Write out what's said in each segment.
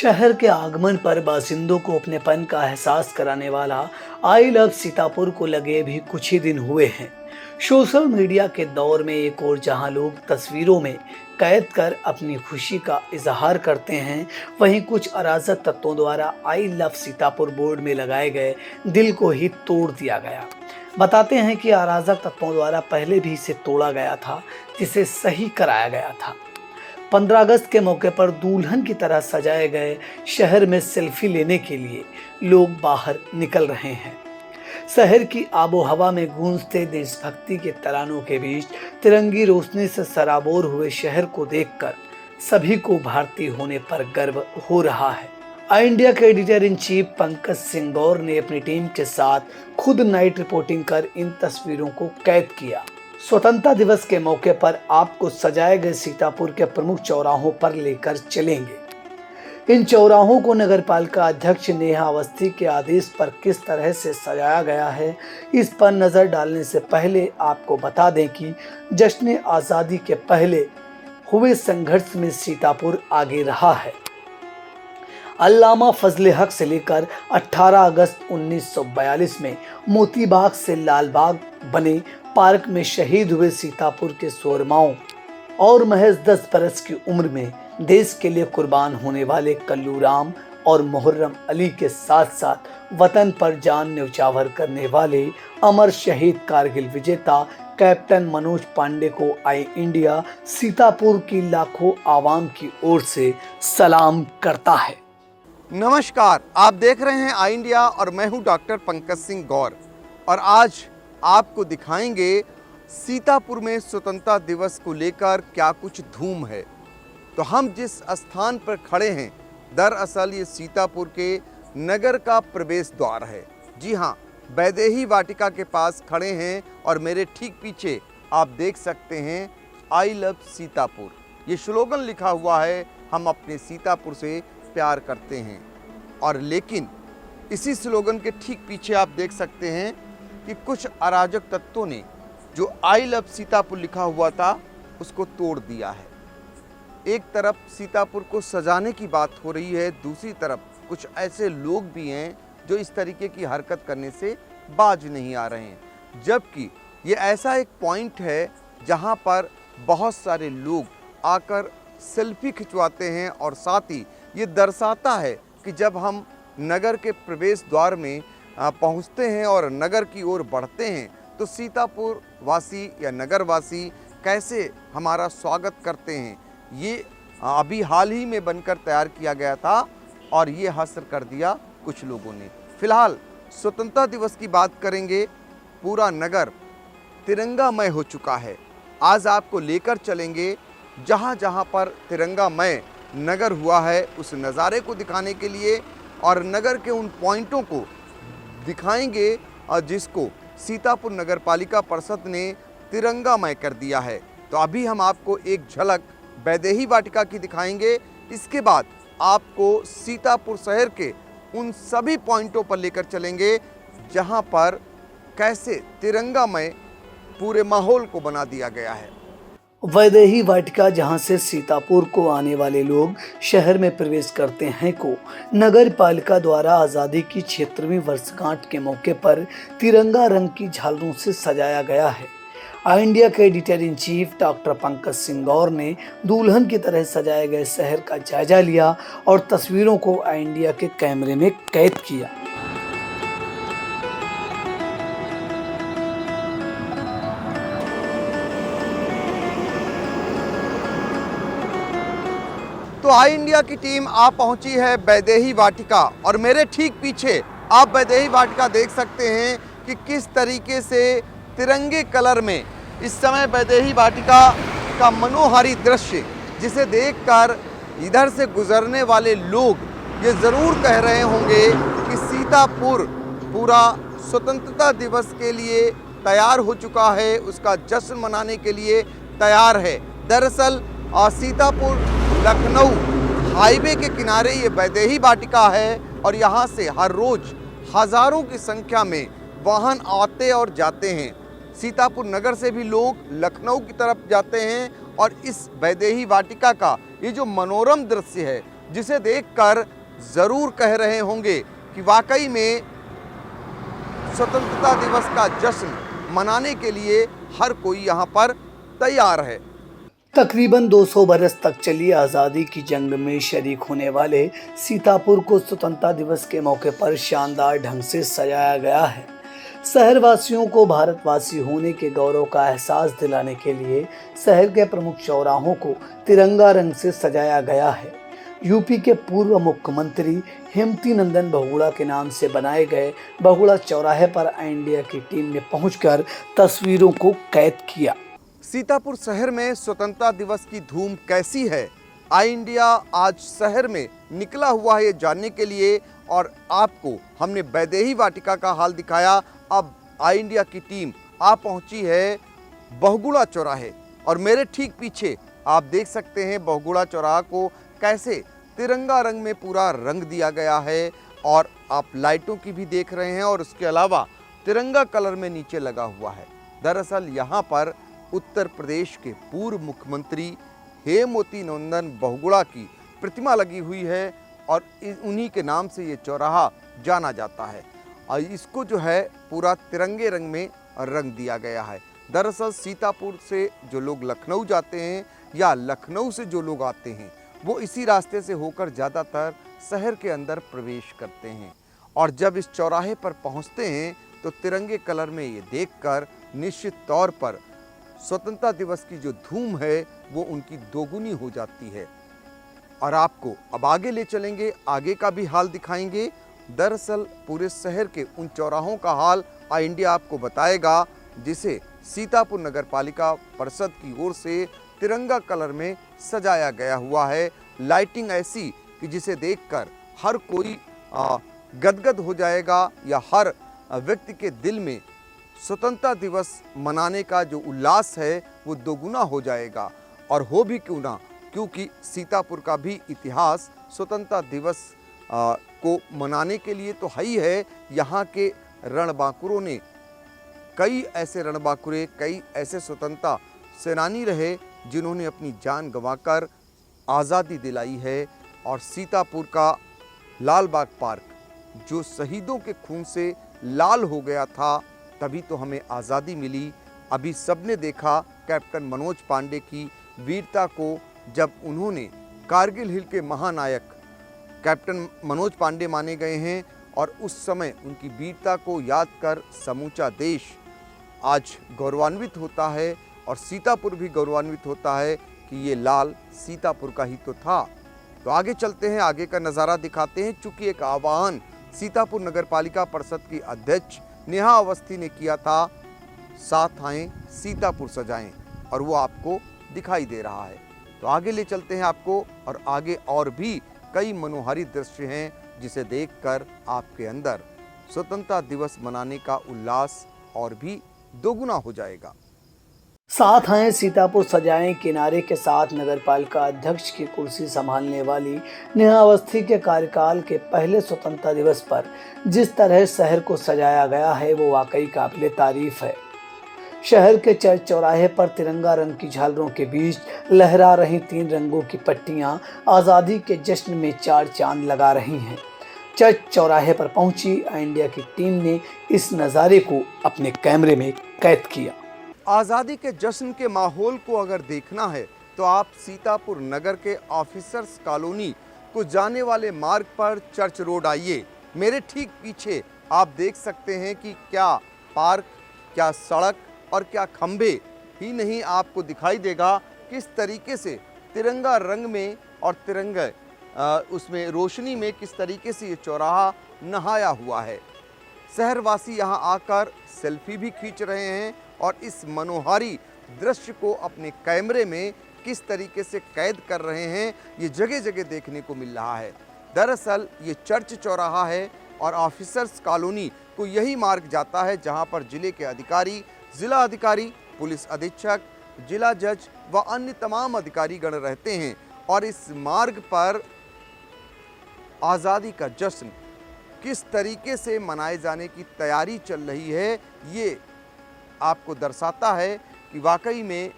शहर के आगमन पर बासिंदों को अपनेपन का एहसास कराने वाला आई लव सीतापुर को लगे भी कुछ ही दिन हुए हैं। सोशल मीडिया के दौर में एक और जहां लोग तस्वीरों में कैद कर अपनी खुशी का इजहार करते हैं, वहीं कुछ अराजक तत्वों द्वारा आई लव सीतापुर बोर्ड में लगाए गए दिल को ही तोड़ दिया गया। बताते हैं कि अराजक तत्वों द्वारा पहले भी इसे तोड़ा गया था, जिसे सही कराया गया था। 15 अगस्त के मौके पर दुल्हन की तरह सजाए गए शहर में सेल्फी लेने के लिए लोग बाहर निकल रहे हैं। शहर की आबो हवा में गूंजते देशभक्ति के तरानों के बीच तिरंगी रोशनी से सराबोर हुए शहर को देखकर सभी को भारतीय होने पर गर्व हो रहा है। आई इंडिया के editor in chief Pankaj Singh Gaur ने अपनी टीम के साथ खुद नाइट रिपोर्टिंग कर इन तस्वीरों को कैद किया। स्वतंत्रता दिवस के मौके पर आपको सजाए गए सीतापुर के प्रमुख चौराहों पर लेकर चलेंगे। इन चौराहों को नगरपालिका अध्यक्ष नेहा अवस्थी के आदेश पर किस तरह से सजाया गया है, इस पर नजर डालने से पहले आपको बता दें कि जश्न आज़ादी के पहले हुए संघर्ष में सीतापुर आगे रहा है। अल्लामा फजले हक से लेकर 18 अगस्त 1942 में मोतीबाग से लालबाग बने पार्क में शहीद हुए सीतापुर के शोरमाओं और महज 10 बरस की उम्र में देश के लिए कुर्बान होने वाले कल्लू राम और मुहर्रम अली के साथ साथ वतन पर जान न्यौछावर करने वाले अमर शहीद कारगिल विजेता कैप्टन मनोज पांडे को आई इंडिया सीतापुर की लाखों आवाम की ओर से सलाम करता है। नमस्कार, आप देख रहे हैं आई इंडिया और मैं हूं डॉक्टर पंकज सिंह गौर और आज आपको दिखाएंगे सीतापुर में स्वतंत्रता दिवस को लेकर क्या कुछ धूम है। तो हम जिस स्थान पर खड़े हैं, दरअसल ये सीतापुर के नगर का प्रवेश द्वार है। जी हाँ, वैदेही वाटिका के पास खड़े हैं और मेरे ठीक पीछे आप देख सकते हैं आई लव सीतापुर। ये स्लोगन लिखा हुआ है, हम अपने सीतापुर से प्यार करते हैं। और लेकिन इसी स्लोगन के ठीक पीछे आप देख सकते हैं कि कुछ अराजक तत्वों ने जो आई लव सीतापुर लिखा हुआ था उसको तोड़ दिया है। एक तरफ सीतापुर को सजाने की बात हो रही है, दूसरी तरफ कुछ ऐसे लोग भी हैं जो इस तरीके की हरकत करने से बाज नहीं आ रहे हैं। जबकि ये ऐसा एक पॉइंट है जहां पर बहुत सारे लोग आकर सेल्फी खिंचवाते हैं और साथ ही ये दर्शाता है कि जब हम नगर के प्रवेश द्वार में पहुंचते हैं और नगर की ओर बढ़ते हैं तो सीतापुर वासी या नगर वासी कैसे हमारा स्वागत करते हैं। ये अभी हाल ही में बनकर तैयार किया गया था और ये हासिल कर दिया कुछ लोगों ने। फिलहाल स्वतंत्रता दिवस की बात करेंगे। पूरा नगर तिरंगामय हो चुका है। आज आपको लेकर चलेंगे जहाँ जहाँ पर तिरंगामय नगर हुआ है उस नज़ारे को दिखाने के लिए और नगर के उन पॉइंटों को दिखाएंगे जिसको सीतापुर नगर पालिका परिषद ने तिरंगामय कर दिया है। तो अभी हम आपको एक झलक वैदेही वाटिका की दिखाएंगे। इसके बाद आपको सीतापुर शहर के उन सभी पॉइंटों पर लेकर चलेंगे जहां पर कैसे तिरंगामय पूरे माहौल को बना दिया गया है। वैदेही वाटिका, जहां से सीतापुर को आने वाले लोग शहर में प्रवेश करते हैं, को नगर पालिका द्वारा आज़ादी की 76वीं वर्षगांठ के मौके पर तिरंगा रंग की झालरों से सजाया गया है। आई इंडिया के editor in chief doctor Pankaj Singh Gaur ने दुल्हन की तरह सजाए गए शहर का जायजा लिया और तस्वीरों को आई इंडिया के कैमरे में कैद किया। तो आई इंडिया की टीम आप पहुंची है वैदेही वाटिका और मेरे ठीक पीछे आप वैदेही वाटिका देख सकते हैं कि किस तरीके से तिरंगे कलर में इस समय वैदेही वाटिका का मनोहारी दृश्य, जिसे देखकर इधर से गुजरने वाले लोग ये ज़रूर कह रहे होंगे कि सीतापुर पूरा स्वतंत्रता दिवस के लिए तैयार हो चुका है, उसका जश्न मनाने के लिए तैयार है। दरअसल सीतापुर लखनऊ हाईवे के किनारे ये वैदेही वाटिका है और यहाँ से हर रोज़ हज़ारों की संख्या में वाहन आते और जाते हैं। सीतापुर नगर से भी लोग लखनऊ की तरफ जाते हैं और इस वैदेही वाटिका का ये जो मनोरम दृश्य है जिसे देखकर जरूर कह रहे होंगे कि वाकई में स्वतंत्रता दिवस का जश्न मनाने के लिए हर कोई यहाँ पर तैयार है। तकरीबन 200 बरस तक चली आज़ादी की जंग में शरीक होने वाले सीतापुर को स्वतंत्रता दिवस के मौके पर शानदार ढंग से सजाया गया है। शहरवासियों को भारतवासी होने के गौरव का एहसास दिलाने के लिए शहर के प्रमुख चौराहों को तिरंगा रंग से सजाया गया है। यूपी के पूर्व मुख्यमंत्री हेमंत नंदन बहुगुणा के नाम से बनाए गए बहुगुणा चौराहे पर आई इंडिया की टीम ने पहुंचकर तस्वीरों को कैद किया। सीतापुर शहर में स्वतंत्रता दिवस की धूम कैसी है, आई इंडिया आज शहर में निकला हुआ है ये जानने के लिए, और आपको हमने वैदेही वाटिका का हाल दिखाया। अब आई इंडिया की टीम आ पहुंची है बहुगुणा चौराहे, और मेरे ठीक पीछे आप देख सकते हैं बहुगुणा चौराहा को कैसे तिरंगा रंग में पूरा रंग दिया गया है, और आप लाइटों की भी देख रहे हैं, और उसके अलावा तिरंगा कलर में नीचे लगा हुआ है। दरअसल यहाँ पर उत्तर प्रदेश के पूर्व मुख्यमंत्री हेमंत नंदन बहुगुणा की प्रतिमा लगी हुई है, और उन्हीं के नाम से ये चौराहा जाना जाता है। और इसको जो है पूरा तिरंगे रंग में रंग दिया गया है। दरअसल सीतापुर से जो लोग लखनऊ जाते हैं या लखनऊ से जो लोग आते हैं वो इसी रास्ते से होकर ज़्यादातर शहर के अंदर प्रवेश करते हैं, और जब इस चौराहे पर पहुंचते हैं तो तिरंगे कलर में ये देखकर निश्चित तौर पर स्वतंत्रता दिवस की जो धूम है वो उनकी दोगुनी हो जाती है। और आपको अब आगे ले चलेंगे, आगे का भी हाल दिखाएंगे। दरअसल पूरे शहर के उन चौराहों का हाल आई इंडिया आपको बताएगा जिसे सीतापुर नगर पालिका परिषद की ओर से तिरंगा कलर में सजाया गया हुआ है। लाइटिंग ऐसी कि जिसे देखकर हर कोई गदगद हो जाएगा, या हर व्यक्ति के दिल में स्वतंत्रता दिवस मनाने का जो उल्लास है वो दोगुना हो जाएगा। और हो भी क्यों ना, क्योंकि सीतापुर का भी इतिहास स्वतंत्रता दिवस को मनाने के लिए तो है ही है। यहाँ के रणबांकुरों ने कई ऐसे रणबांकुरे, कई ऐसे स्वतंत्रता सेनानी रहे जिन्होंने अपनी जान गंवाकर आज़ादी दिलाई है। और सीतापुर का लाल बाग पार्क जो शहीदों के खून से लाल हो गया था, तभी तो हमें आज़ादी मिली। अभी सबने देखा कैप्टन मनोज पांडे की वीरता को, जब उन्होंने कारगिल हिल के महानायक कैप्टन मनोज पांडे माने गए हैं, और उस समय उनकी वीरता को याद कर समूचा देश आज गौरवान्वित होता है, और सीतापुर भी गौरवान्वित होता है कि ये लाल सीतापुर का ही तो था। तो आगे चलते हैं, आगे का नज़ारा दिखाते हैं। चूँकि एक आह्वान सीतापुर नगर पालिका परिषद की अध्यक्ष नेहा अवस्थी ने किया था, साथ आएं सीतापुर सजाएं, और वो आपको दिखाई दे रहा है। तो आगे ले चलते हैं आपको, और आगे और भी कई मनोहारी दृश्य हैं जिसे देखकर आपके अंदर स्वतंत्रता दिवस मनाने का उल्लास और भी दोगुना हो जाएगा। साथ आए सीतापुर सजाएं किनारे के साथ नगरपालिका अध्यक्ष की कुर्सी संभालने वाली नेहा अवस्थी के कार्यकाल के पहले स्वतंत्रता दिवस पर जिस तरह शहर को सजाया गया है वो वाकई काबिले तारीफ है। शहर के चर्च चौराहे पर तिरंगा रंग की झालरों के बीच लहरा रही 3 रंगों की पट्टियां आज़ादी के जश्न में 4 चांद लगा रही हैं। चर्च चौराहे पर पहुंची आई इंडिया की टीम ने इस नज़ारे को अपने कैमरे में कैद किया। आज़ादी के जश्न के माहौल को अगर देखना है तो आप सीतापुर नगर के ऑफिसर्स कॉलोनी को जाने वाले मार्ग पर चर्च रोड आइए। मेरे ठीक पीछे आप देख सकते हैं कि क्या पार्क, क्या सड़क और क्या खंबे ही नहीं आपको दिखाई देगा किस तरीके से तिरंगा रंग में और तिरंगे उसमें रोशनी में किस तरीके से ये चौराहा नहाया हुआ है। शहरवासी यहाँ आकर सेल्फी भी खींच रहे हैं और इस मनोहारी दृश्य को अपने कैमरे में किस तरीके से कैद कर रहे हैं, ये जगह जगह देखने को मिल रहा है। दरअसल ये चर्च चौराहा है और ऑफिसर्स कॉलोनी को यही मार्ग जाता है जहां पर जिले के अधिकारी, जिला अधिकारी, पुलिस अधीक्षक, जिला जज व अन्य तमाम अधिकारी गण रहते हैं। और इस मार्ग पर आज़ादी का जश्न किस तरीके से मनाए जाने की तैयारी चल रही है, ये आपको दर्शाता है कि वाकई में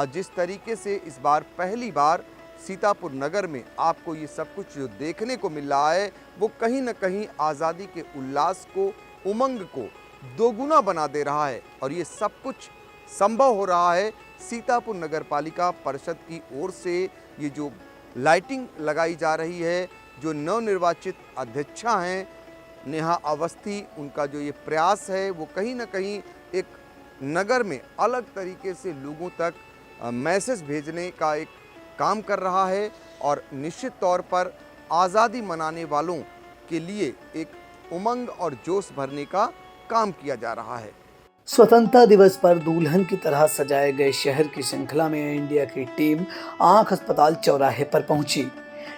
जिस तरीके से इस बार पहली बार सीतापुर नगर में आपको ये सब कुछ जो देखने को मिल रहा है वो कहीं न कहीं आज़ादी के उल्लास को, उमंग को दोगुना बना दे रहा है। और ये सब कुछ संभव हो रहा है सीतापुर नगर पालिका परिषद की ओर से। ये जो लाइटिंग लगाई जा रही है, जो नवनिर्वाचित अध्यक्षा हैं नेहा अवस्थी, उनका जो ये प्रयास है वो कहीं न कहीं एक नगर में अलग तरीके से लोगों तक मैसेज भेजने का एक काम कर रहा है। और निश्चित तौर पर आज़ादी मनाने वालों के लिए एक उमंग और जोश भरने का काम किया जा रहा है। स्वतंत्रता दिवस पर दुल्हन की तरह सजाए गए शहर की श्रृंखला में इंडिया की टीम आंख अस्पताल चौराहे पर पहुंची।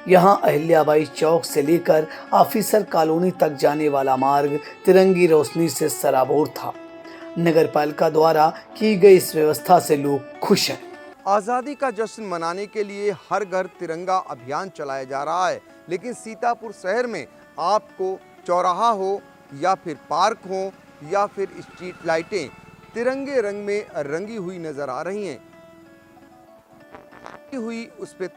यहां अहिल्याबाई चौक से लेकर ऑफिसर कॉलोनी तक जाने वाला मार्ग तिरंगी रोशनी से सराबोर था। नगर पालिका द्वारा की गई इस व्यवस्था से लोग खुश हैं। आज़ादी का जश्न मनाने के लिए हर घर तिरंगा अभियान चलाया जा रहा है, लेकिन सीतापुर शहर में आपको चौराहा हो या फिर पार्क हो या फिर स्ट्रीट लाइटें तिरंगे रंग में रंगी हुई नजर आ रही हैं। हुई उस पे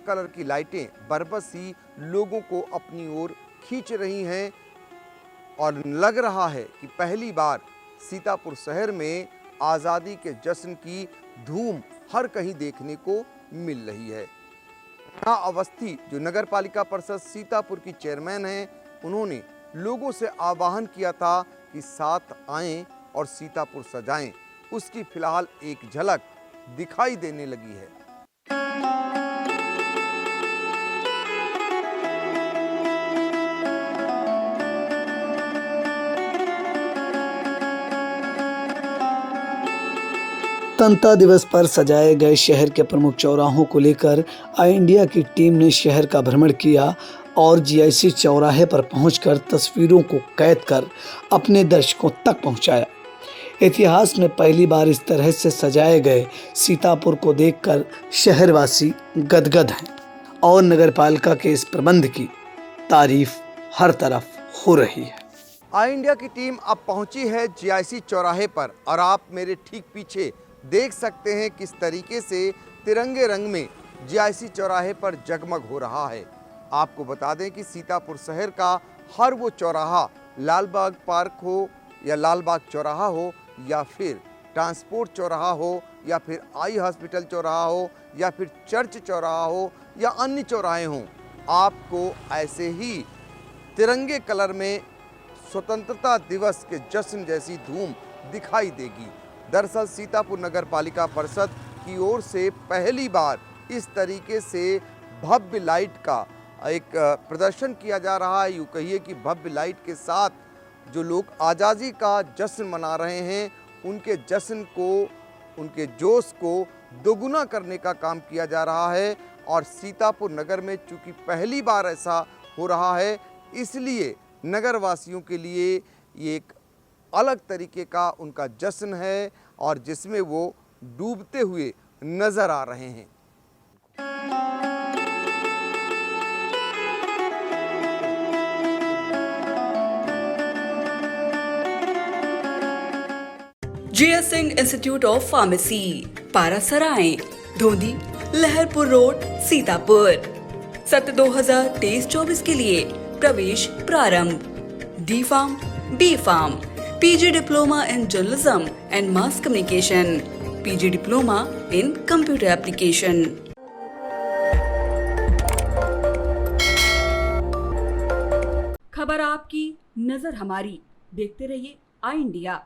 कलर की लाइटें बरबस ही लोगों को अपनी ओर खींच रही हैं और लग रहा है कि पहली बार सीतापुर शहर में आज़ादी के जश्न की धूम हर कहीं देखने को मिल रही है। नेहा अवस्थी जो नगर पालिका परिषद सीतापुर की चेयरमैन हैं, उन्होंने लोगों से आह्वान किया था कि साथ आएं और सीतापुर सजाएं। उसकी फिलहाल एक झलक दिखाई देने लगी है। स्वतंत्रता दिवस पर सजाए गए शहर के प्रमुख चौराहों को लेकर आई इंडिया की टीम ने शहर का भ्रमण किया और जीआईसी चौराहे पर पहुंचकर तस्वीरों को कैद कर अपने दर्शकों तक पहुंचाया। इतिहास में पहली बार इस तरह से सजाए गए सीतापुर को देखकर शहरवासी गदगद हैं और नगरपालिका के इस प्रबंध की तारीफ हर तरफ हो रही है। आई इंडिया की टीम अब पहुंची है जीआईसी चौराहे पर और आप मेरे ठीक पीछे देख सकते हैं किस तरीके से तिरंगे रंग में जीआईसी चौराहे पर जगमग हो रहा है। आपको बता दें कि सीतापुर शहर का हर वो चौराहा, लालबाग पार्क हो या लालबाग चौराहा हो या फिर ट्रांसपोर्ट चौराहा हो या फिर आई हॉस्पिटल चौराहा हो या फिर चर्च चौराहा हो या अन्य चौराहे हों, आपको ऐसे ही तिरंगे कलर में स्वतंत्रता दिवस के जश्न जैसी धूम दिखाई देगी। दरअसल सीतापुर नगर पालिका परिषद की ओर से पहली बार इस तरीके से भव्य लाइट का एक प्रदर्शन किया जा रहा है। यूँ कहिए कि भव्य लाइट के साथ जो लोग आज़ादी का जश्न मना रहे हैं, उनके जश्न को, उनके जोश को दोगुना करने का काम किया जा रहा है। और सीतापुर नगर में चूँकि पहली बार ऐसा हो रहा है, इसलिए नगर वासियों के लिए ये एक अलग तरीके का उनका जश्न है और जिसमें वो डूबते हुए नजर आ रहे हैं। GS Singh institute of pharmacy, Parasrai, Dhondhi, Laharpur road, Sitapur. सत्र 2023-24 के लिए प्रवेश प्रारंभ। D Farm, B Farm, PG Diploma in Journalism and Mass Communication, PG Diploma in Computer Application। खबर आपकी, नजर हमारी। देखते रहिए आई इंडिया।